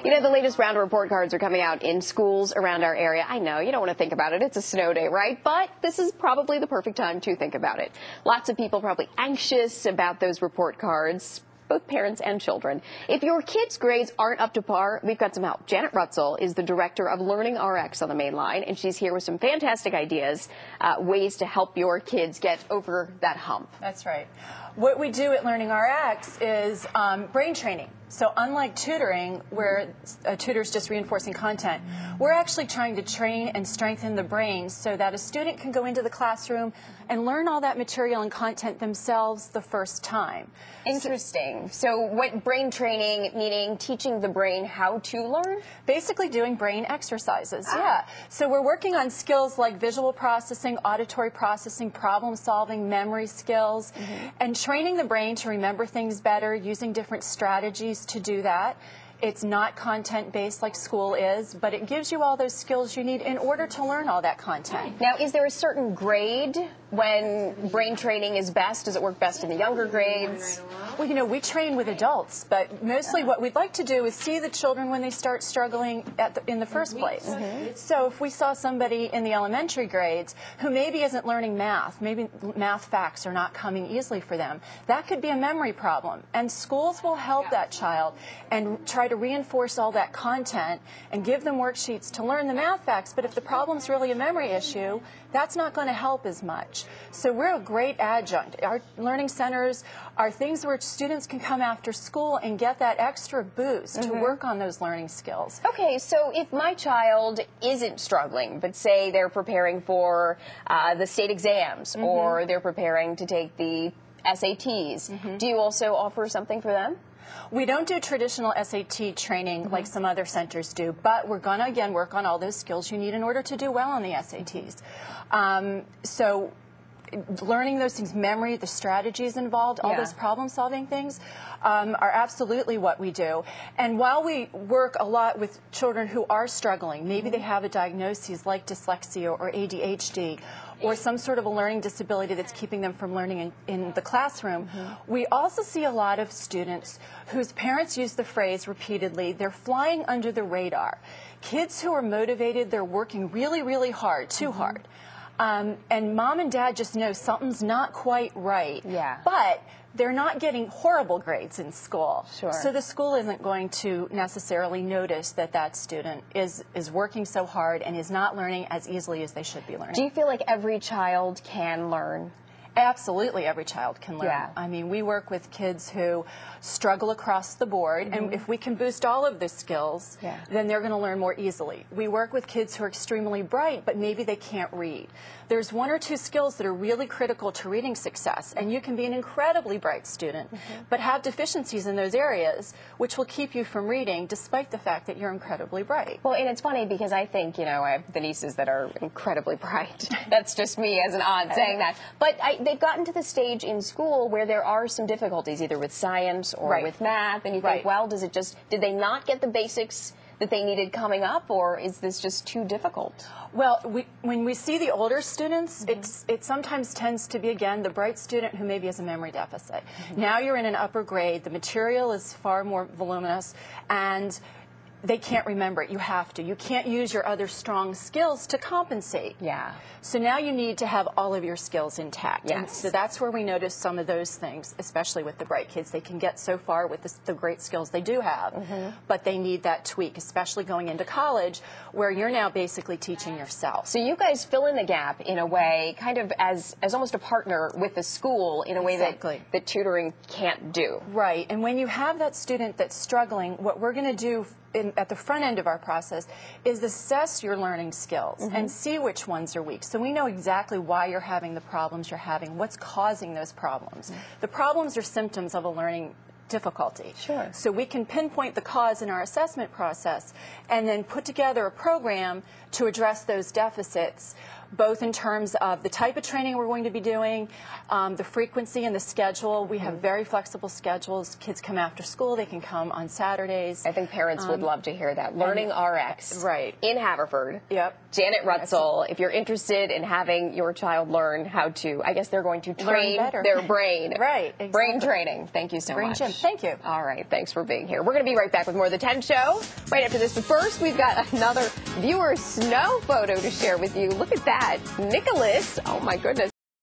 You know, the latest round of report cards are coming out in schools around our area. I know, you don't want to think about it. It's a snow day, right? But this is probably the perfect time to think about it. Lots of people probably anxious about those report cards, both parents and children. If your kids' grades aren't up to par, we've got some help. Janet Rutzel is the director of LearningRx on the main line, and she's here with some fantastic ideas, ways to help your kids get over that hump. That's right. What we do at LearningRx is brain training. So unlike tutoring, where a tutor is just reinforcing content, we're actually trying to train and strengthen the brain so that a student can go into the classroom and learn all that material and content themselves the first time. Interesting. So what brain training, meaning teaching the brain how to learn? Basically doing brain exercises, yeah. So we're working on skills like visual processing, auditory processing, problem solving, memory skills, and training the brain to remember things better, using different strategies to do that. It's not content-based like school is, but it gives you all those skills you need in order to learn all that content. Now, is there a certain grade when brain training is best? Does it work best in the younger grades? Well, you know, we train with adults, but mostly what we'd like to do is see the children when they start struggling in the first place. So if we saw somebody in the elementary grades who maybe isn't learning math, maybe math facts are not coming easily for them, that could be a memory problem. And schools will help that child and try to reinforce all that content and give them worksheets to learn the math facts. But if the problem's really a memory issue, that's not going to help as much. So we're a great adjunct. Our learning centers are things where students can come after school and get that extra boost to work on those learning skills. Okay, so if my child isn't struggling, but say they're preparing for the state exams or they're preparing to take the SATs, do you also offer something for them? We don't do traditional SAT training like some other centers do, but we're going to, again, work on all those skills you need in order to do well on the SATs. So learning those things, memory, the strategies involved, all those problem-solving things are absolutely what we do. And while we work a lot with children who are struggling, maybe they have a diagnosis like dyslexia or ADHD, or some sort of a learning disability that's keeping them from learning in the classroom, we also see a lot of students whose parents use the phrase repeatedly, they're flying under the radar. Kids who are motivated, they're working really, really hard, too hard. And mom and dad just know something's not quite right. But they're not getting horrible grades in school. So the school isn't going to necessarily notice that that student is working so hard and is not learning as easily as they should be learning. Do you feel like every child can learn? Absolutely, every child can learn. I mean, we work with kids who struggle across the board, and if we can boost all of the skills, then they're going to learn more easily. We work with kids who are extremely bright, but maybe they can't read. There's one or two skills that are really critical to reading success, and you can be an incredibly bright student, but have deficiencies in those areas, which will keep you from reading, despite the fact that you're incredibly bright. Well, and it's funny because I think, you know, I have the nieces that are incredibly bright. That's just me as an aunt saying that. But they've gotten to the stage in school where there are some difficulties, either with science or with math, and you think, well, did they not get the basics that they needed coming up, or is this just too difficult? Well, when we see the older students, it sometimes tends to be, again, the bright student who maybe has a memory deficit. Now you're in an upper grade, the material is far more voluminous, and they can't remember it. You have to. You can't use your other strong skills to compensate. So now you need to have all of your skills intact. And so that's where we notice some of those things, especially with the bright kids. They can get so far with the great skills they do have, but they need that tweak, especially going into college, where you're now basically teaching yourself. So you guys fill in the gap in a way, kind of as almost a partner with the school in a way that tutoring can't do. Right. And when you have that student that's struggling, what we're going to do at the front end of our process is assess your learning skills and see which ones are weak. So we know exactly why you're having the problems you're having, what's causing those problems. The problems are symptoms of a learning difficulty. So we can pinpoint the cause in our assessment process and then put together a program to address those deficits both in terms of the type of training we're going to be doing, the frequency and the schedule. We have very flexible schedules. Kids come after school. They can come on Saturdays. I think parents would love to hear that. LearningRx right. in Haverford. Yep. Janet Rutzel, if you're interested in having your child learn how to, I guess they're going to train their brain. Right, exactly. Brain training. Thank you so Brain much. gym. Thank you. All right, thanks for being here. We're going to be right back with more of the 10 Show right after this. But first, we've got another viewer snow photo to share with you. Look at that. Nicholas, oh my goodness.